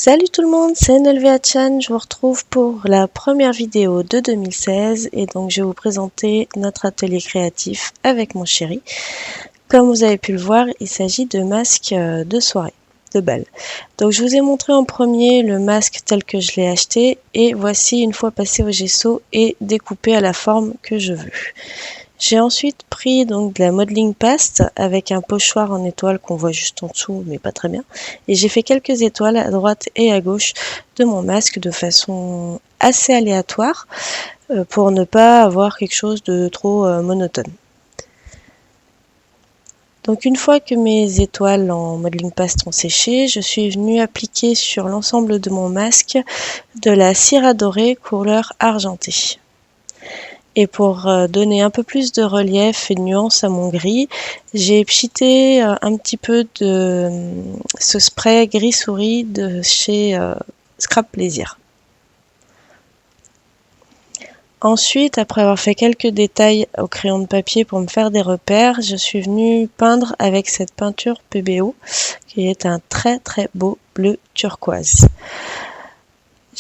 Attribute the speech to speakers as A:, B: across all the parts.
A: Salut tout le monde, c'est Nelvea-chan, je vous retrouve pour la première vidéo de 2016 et donc je vais vous présenter notre atelier créatif avec mon chéri. Comme vous avez pu le voir, il s'agit de masques de soirée, de bal. Donc je vous ai montré en premier le masque tel que je l'ai acheté et voici une fois passé au gesso et découpé à la forme que je veux. J'ai ensuite pris donc de la modeling paste avec un pochoir en étoile qu'on voit juste en dessous mais pas très bien et j'ai fait quelques étoiles à droite et à gauche de mon masque de façon assez aléatoire pour ne pas avoir quelque chose de trop monotone. Donc une fois que mes étoiles en modeling paste ont séché, je suis venue appliquer sur l'ensemble de mon masque de la cire dorée couleur argentée. Et pour donner un peu plus de relief et de nuance à mon gris, j'ai pchité un petit peu de ce spray gris souris de chez Scrap Plaisir. Ensuite, après avoir fait quelques détails au crayon de papier pour me faire des repères, je suis venue peindre avec cette peinture PBO qui est un très très beau bleu turquoise.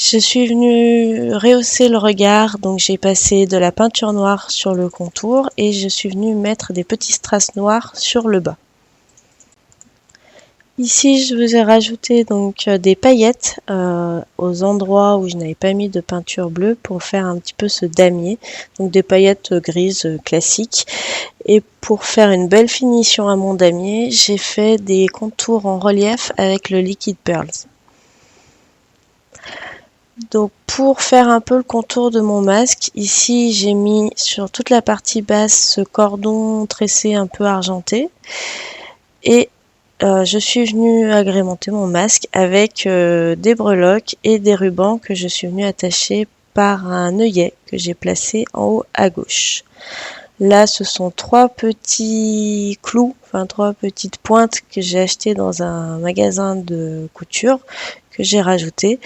A: Je suis venue rehausser le regard, donc j'ai passé de la peinture noire sur le contour et je suis venue mettre des petits strass noirs sur le bas. Ici, je vous ai rajouté donc des paillettes aux endroits où je n'avais pas mis de peinture bleue pour faire un petit peu ce damier, donc des paillettes grises classiques. Et pour faire une belle finition à mon damier, j'ai fait des contours en relief avec le Liquid Pearls. Donc pour faire un peu le contour de mon masque, ici j'ai mis sur toute la partie basse ce cordon tressé un peu argenté et je suis venue agrémenter mon masque avec des breloques et des rubans que je suis venue attacher par un œillet que j'ai placé en haut à gauche. Là ce sont trois petits clous, enfin trois petites pointes que j'ai achetées dans un magasin de couture que j'ai rajouté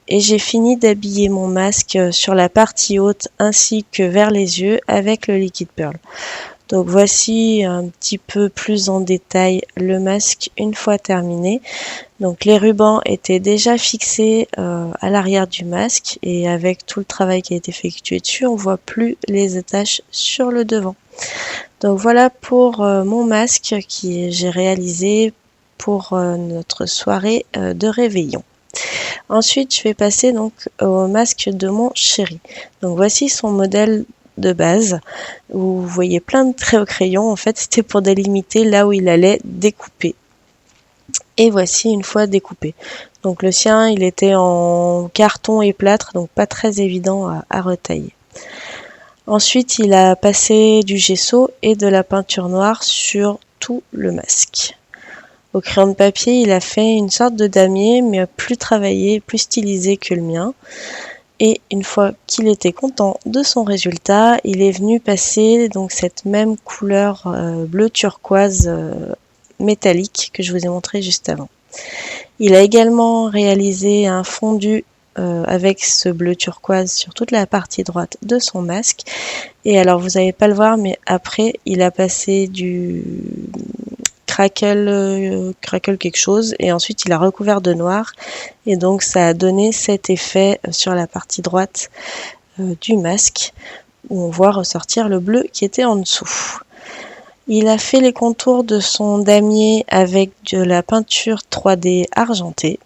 A: et j'ai fini d'habiller mon masque sur la partie haute ainsi que vers les yeux avec le Liquid Pearl. Donc voici un petit peu plus en détail le masque une fois terminé. Donc les rubans étaient déjà fixés à l'arrière du masque et avec tout le travail qui a été effectué dessus, on voit plus les attaches sur le devant. Donc voilà pour mon masque que j'ai réalisé pour notre soirée de réveillon. Ensuite, je vais passer donc au masque de mon chéri. Donc voici son modèle de base où vous voyez plein de traits au crayon. En fait, c'était pour délimiter là où il allait découper. Et voici une fois découpé. Donc le sien, il était en carton et plâtre, donc pas très évident à retailler. Ensuite, il a passé du gesso et de la peinture noire sur tout le masque. Au crayon de papier, il a fait une sorte de damier, mais plus travaillé, plus stylisé que le mien. Et une fois qu'il était content de son résultat, il est venu passer donc cette même couleur bleu turquoise métallique que je vous ai montré juste avant. Il a également réalisé un fondu avec ce bleu turquoise sur toute la partie droite de son masque. Et alors vous n'allez pas le voir, mais après il a passé du crackle quelque chose et ensuite il a recouvert de noir et donc ça a donné cet effet sur la partie droite du masque où on voit ressortir le bleu qui était en dessous. Il a fait les contours de son damier avec de la peinture 3D argentée.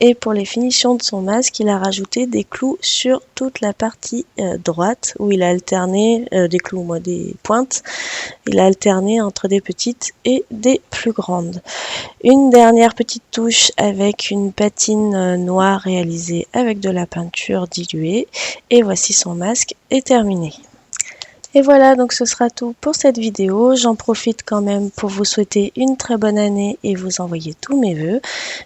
A: Et pour les finitions de son masque, il a rajouté des clous sur toute la partie droite où il a alterné des clous, des pointes. Il a alterné entre des petites et des plus grandes. Une dernière petite touche avec une patine noire réalisée avec de la peinture diluée. Et voici son masque est terminé. Et voilà, donc ce sera tout pour cette vidéo. J'en profite quand même pour vous souhaiter une très bonne année et vous envoyer tous mes vœux.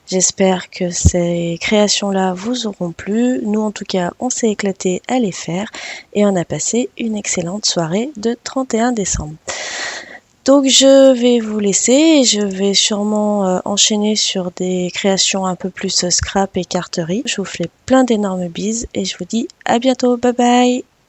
A: J'espère que ces créations-là vous auront plu. Nous, en tout cas, on s'est éclaté à les faire et on a passé une excellente soirée de 31 décembre. Donc je vais vous laisser et je vais sûrement enchaîner sur des créations un peu plus scrap et carterie. Je vous fais plein d'énormes bises et je vous dis à bientôt. Bye bye!